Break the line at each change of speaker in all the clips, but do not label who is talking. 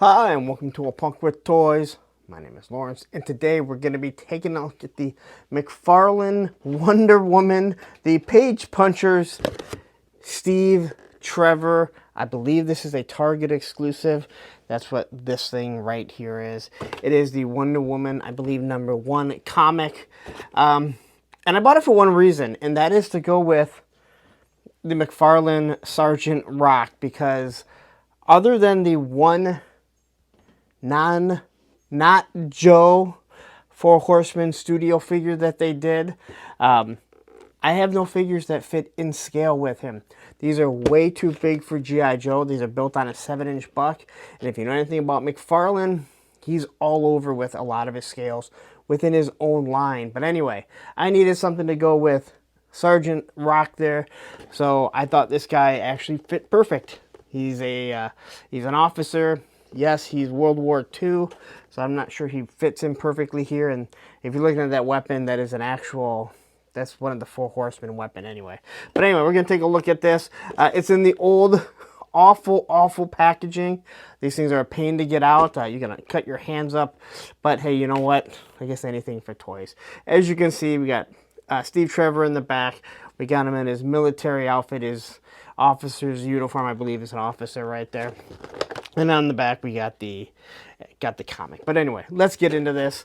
Hi, and welcome to A Punk with Toys. My name is Lawrence, and today we're going to be taking a look at the McFarlane Wonder Woman, the Page Punchers, Steve Trevor. I believe this is a Target exclusive. That's what this thing right here is. It is the Wonder Woman, I believe, #1 comic. And I bought it for one reason, and that is to go with the McFarlane Sargent Rock, because other than the one not Joe Four Horsemen studio figure that they did, I have no figures that fit in scale with him. These are way too big for G.I. Joe. These are built on a 7-inch buck. And if you know anything about McFarlane, he's all over with a lot of his scales within his own line. But anyway, I needed something to go with Sargent Rock there. So I thought this guy actually fit perfect. He's an officer. Yes, he's World War II, so I'm not sure he fits in perfectly here. And if you're looking at that weapon, that is an actual, that's one of the Four Horsemen weapon anyway. But anyway, we're going to take a look at this. It's in the old, awful packaging. These things are a pain to get out. You're going to cut your hands up. But hey, you know what? I guess anything for toys. As you can see, we got Steve Trevor in the back. We got him in his military outfit, his officer's uniform. I believe is an officer right there. And on the back, we got the comic. But anyway, let's get into this.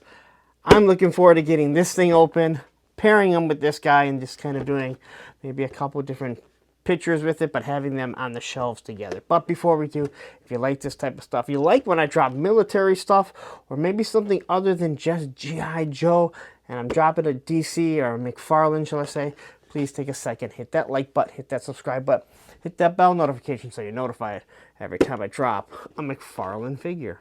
I'm looking forward to getting this thing open, pairing them with this guy, and just kind of doing maybe a couple different pictures with it, but having them on the shelves together. But before we do, if you like this type of stuff, you like when I drop military stuff, or maybe something other than just G.I. Joe, and I'm dropping a DC or a McFarlane, shall I say, please take a second, hit that like button, hit that subscribe button, hit that bell notification so you're notified every time I drop a McFarlane figure.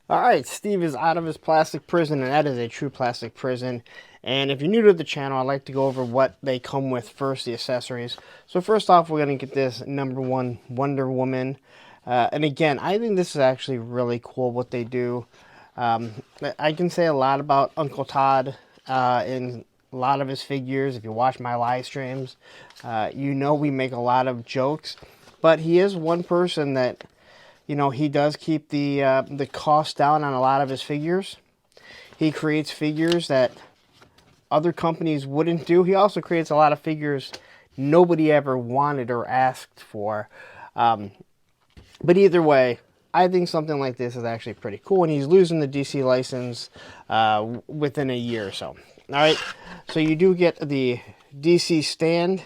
Alright, Steve is out of his plastic prison, and that is a true plastic prison. And if you're new to the channel, I like to go over what they come with first, the accessories. So first off, we're going to get this #1 Wonder Woman. And again, I think this is actually really cool what they do. I can say a lot about Uncle Todd in a lot of his figures. If you watch my live streams, you know we make a lot of jokes. But he is one person that, you know, he does keep the cost down on a lot of his figures. He creates figures that other companies wouldn't do. He also creates a lot of figures nobody ever wanted or asked for. But either way, I think something like this is actually pretty cool. And he's losing the DC license within a year or so. All right, so you do get the DC stand.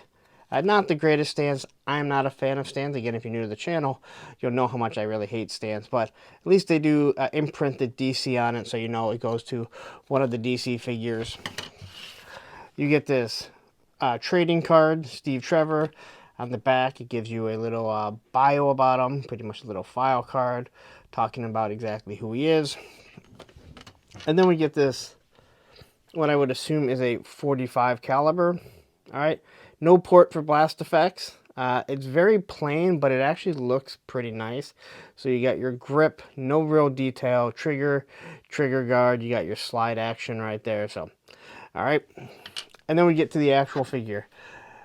Not the greatest stands. I'm not a fan of stands. Again, if you're new to the channel, you'll know how much I really hate stands. But at least they do imprint the DC on it, so you know it goes to one of the DC figures. You get this trading card, Steve Trevor. On the back, it gives you a little bio about him, pretty much a little file card talking about exactly who he is. And then we get this, what I would assume is a .45 caliber. All right. No port for blast effects. It's very plain, but it actually looks pretty nice. So you got your grip, no real detail, trigger guard. You got your slide action right there. So, all right. And then we get to the actual figure.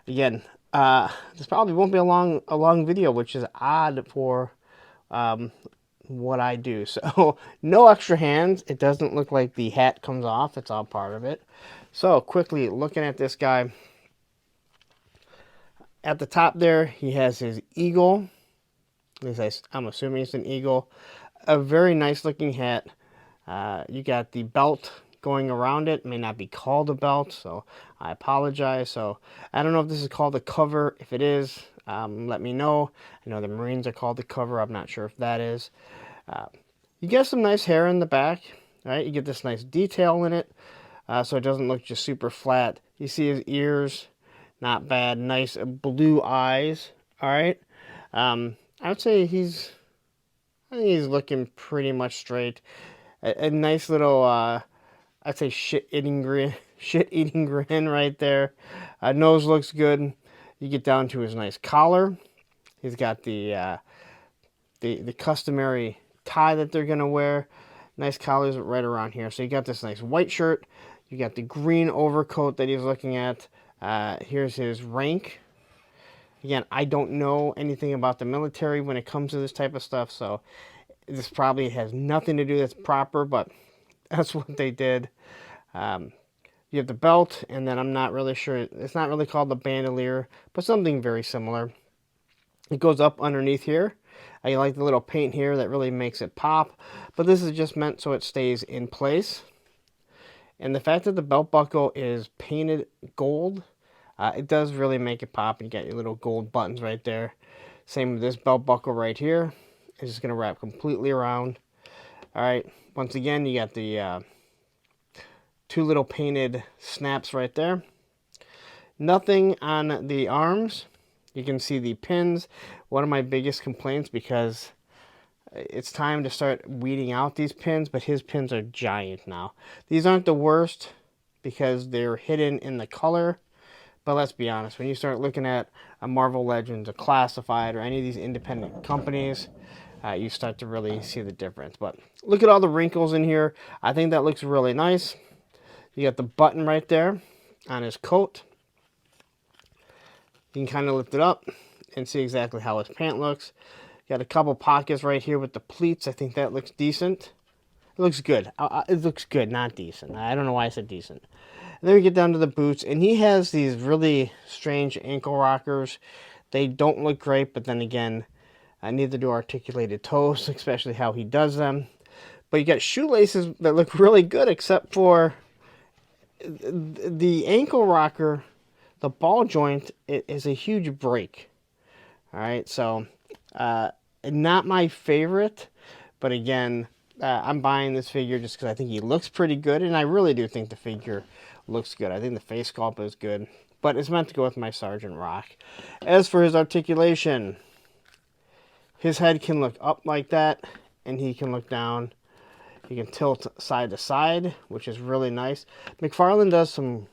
Again, this probably won't be a long video, which is odd for what I do. So no extra hands. It doesn't look like the hat comes off. It's all part of it. So quickly looking at this guy. At the top there, he has his eagle. At least I'm assuming it's an eagle. A very nice looking hat. You got the belt going around it. It may not be called a belt, so I apologize. So I don't know if this is called a cover. If it is, let me know. I know the Marines are called the cover. I'm not sure if that is. You get some nice hair in the back. All right, you get this nice detail in it, so it doesn't look just super flat. You see his ears. Not bad. Nice blue eyes. All right. I would say I think he's looking pretty much straight. A nice little, I'd say shit-eating grin right there. Nose looks good. You get down to his nice collar. He's got the customary tie that they're gonna wear. Nice collars right around here. So you got this nice white shirt. You got the green overcoat that he's looking at. Here's his rank. Again, I don't know anything about the military when it comes to this type of stuff, so this probably has nothing to do that's proper, but that's what they did. You have the belt, and then I'm not really sure. It's not really called the bandolier, but something very similar. It goes up underneath here. I like the little paint here that really makes it pop, but this is just meant so it stays in place. And the fact that the belt buckle is painted gold, it does really make it pop, and you got your little gold buttons right there. Same with this belt buckle right here. It's just going to wrap completely around. All right, once again, you got the two little painted snaps right there. Nothing on the arms. You can see the pins. One of my biggest complaints, because it's time to start weeding out these pins, but his pins are giant now. These aren't the worst because they're hidden in the color, but let's be honest, when you start looking at a Marvel Legends, a Classified, or any of these independent companies, you start to really see the difference. But look at all the wrinkles in here. I think that looks really nice. You got the button right there on his coat. You can kind of lift it up and see exactly how his pant looks. Got a couple pockets right here with the pleats. I think that looks decent. It looks good. It looks good, not decent. I don't know why I said decent. And then we get down to the boots, and he has these really strange ankle rockers. They don't look great, but then again, neither do articulated toes, especially how he does them. But you got shoelaces that look really good, except for the ankle rocker, the ball joint, it is a huge break. All right, so not my favorite, but again, I'm buying this figure just because I think he looks pretty good, and I really do think the figure looks good. I think the face sculpt is good, but it's meant to go with my Sargent Rock. As for his articulation, his head can look up like that, and he can look down. He can tilt side to side, which is really nice. McFarlane does some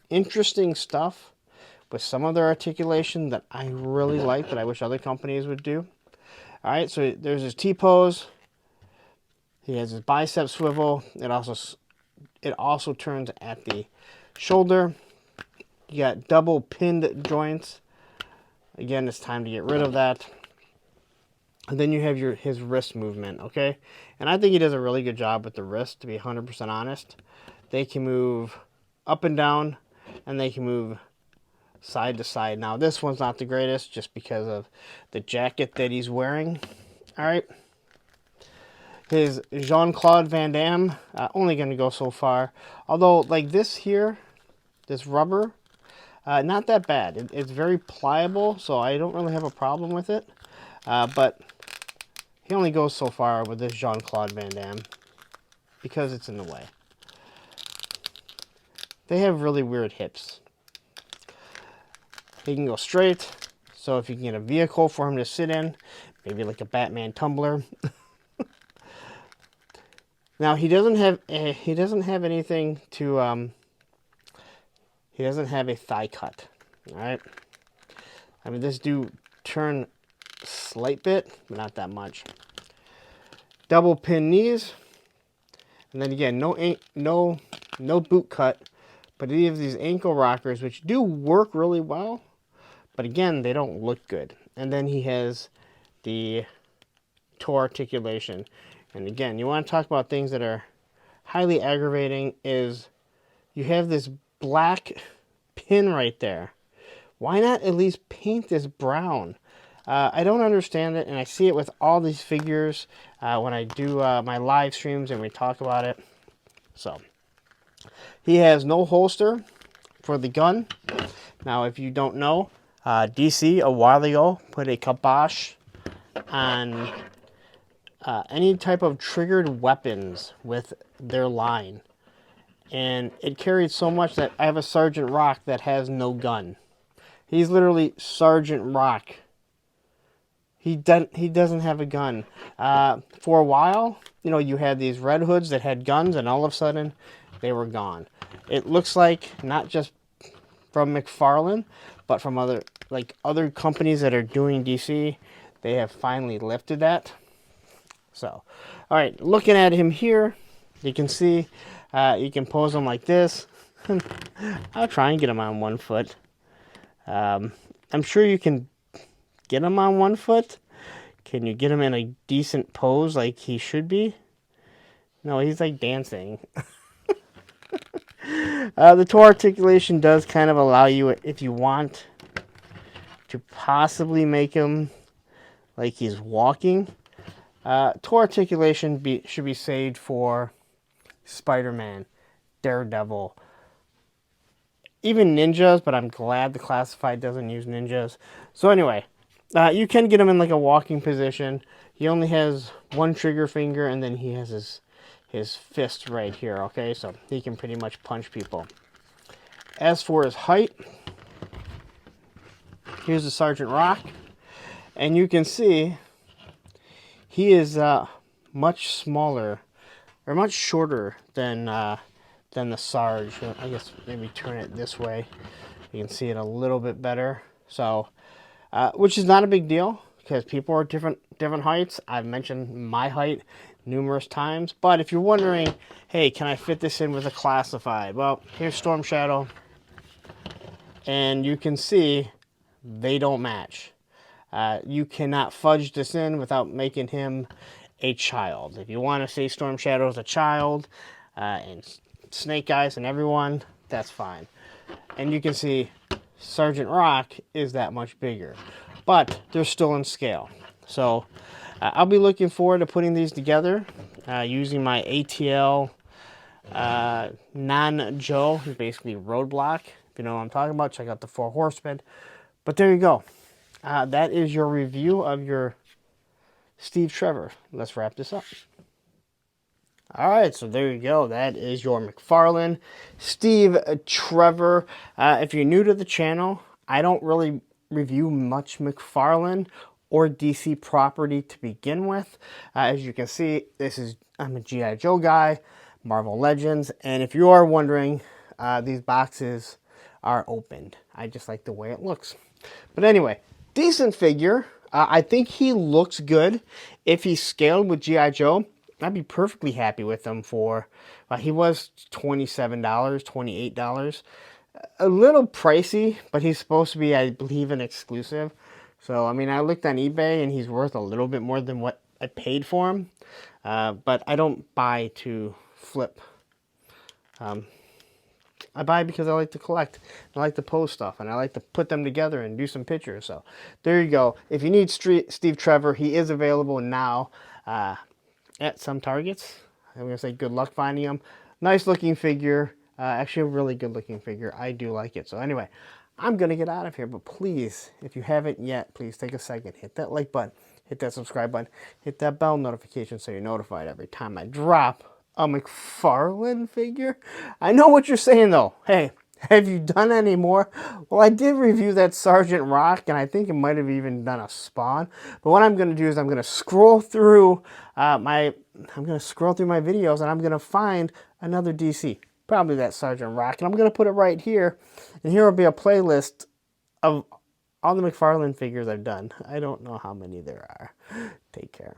interesting stuff with some of their articulation that I really like, that I wish other companies would do. All right, so there's his T-pose. He has his bicep swivel. It also turns at the shoulder. You got double pinned joints. Again, it's time to get rid of that. And then you have his wrist movement, okay? And I think he does a really good job with the wrist, to be 100% honest. They can move up and down, and they can move side to side. Now, this one's not the greatest just because of the jacket that he's wearing. All right. His Jean-Claude Van Damme, only going to go so far. Although, like this here, this rubber, not that bad. It's very pliable, so I don't really have a problem with it. But he only goes so far with this Jean-Claude Van Damme because it's in the way. They have really weird hips. He can go straight, so if you can get a vehicle for him to sit in, maybe like a Batman tumbler. Now he doesn't have anything to he doesn't have a thigh cut. All right. I mean, this do turn slight bit, but not that much. Double pin knees, and then again, no boot cut, but he has these ankle rockers which do work really well, but again, they don't look good. And then he has the toe articulation, and again, you want to talk about things that are highly aggravating. Is you have this black pin right there. Why not at least paint this brown? I don't understand it, and I see it with all these figures when I do my live streams and we talk about it. So, he has no holster for the gun. Now, if you don't know, DC a while ago put a kibosh on any type of triggered weapons with their line. And it carried so much that I have a Sargent Rock that has no gun. He's literally Sargent Rock. He doesn't have a gun. For a while, you know, you had these Red Hoods that had guns, and all of a sudden, they were gone. It looks like not just from McFarlane, but from other companies that are doing DC, they have finally lifted that. So, all right, looking at him here, you can see you can pose him like this. I'll try and get him on one foot. I'm sure you can get him on one foot. Can you get him in a decent pose like he should be? No, he's like dancing. The toe articulation does kind of allow you, if you want, to possibly make him like he's walking. Toe articulation should be saved for Spider-Man, Daredevil, even ninjas, but I'm glad the classified doesn't use ninjas. So anyway, you can get him in like a walking position. He only has one trigger finger, and then he has his fist right here, okay? So he can pretty much punch people. As for his height, here's the Sargent Rock, and you can see he is much smaller, or much shorter than the Sarge. I guess maybe turn it this way. You can see it a little bit better. So, which is not a big deal because people are different heights. I've mentioned my height numerous times. But if you're wondering, hey, can I fit this in with a classified? Well, here's Storm Shadow, and you can see they don't match. You cannot fudge this in without making him a child. If you want to say Storm Shadow is a child, and Snake Eyes and everyone, that's fine. And you can see Sargent Rock is that much bigger, but they're still in scale. So I'll be looking forward to putting these together using my ATL non-Joe, basically Roadblock. If you know what I'm talking about, check out the 4 Horsemen. But there you go. That is your review of your Steve Trevor. Let's wrap this up. Alright, so there you go. That is your McFarlane Steve Trevor. If you're new to the channel, I don't really review much McFarlane or DC property to begin with. As you can see, I'm a G.I. Joe guy, Marvel Legends, and if you are wondering, these boxes are opened. I just like the way it looks. But anyway, decent figure. I think he looks good. If he's scaled with G.I. Joe, I'd be perfectly happy with him for, he was $27, $28. A little pricey, but he's supposed to be, I believe, an exclusive. So, I mean, I looked on eBay and he's worth a little bit more than what I paid for him. But I don't buy to flip. I buy because I like to collect. I like to post stuff, and I like to put them together and do some pictures. So, there you go. If you need Steve Trevor, he is available now. At some Targets. I'm going to say good luck finding them. Nice looking figure. Actually a really good looking figure. I do like it. So anyway, I'm going to get out of here. But please, if you haven't yet, please take a second. Hit that like button. Hit that subscribe button. Hit that bell notification so you're notified every time I drop a McFarlane figure. I know what you're saying though. Hey, have you done any more? Well, I did review that Sargent Rock, and I think it might have even done a Spawn. But what I'm going to do is I'm going to scroll through my videos, and I'm going to find another DC, probably that Sargent Rock, and I'm going to put it right here. And here will be a playlist of all the McFarlane figures I've done. I don't know how many there are. Take care.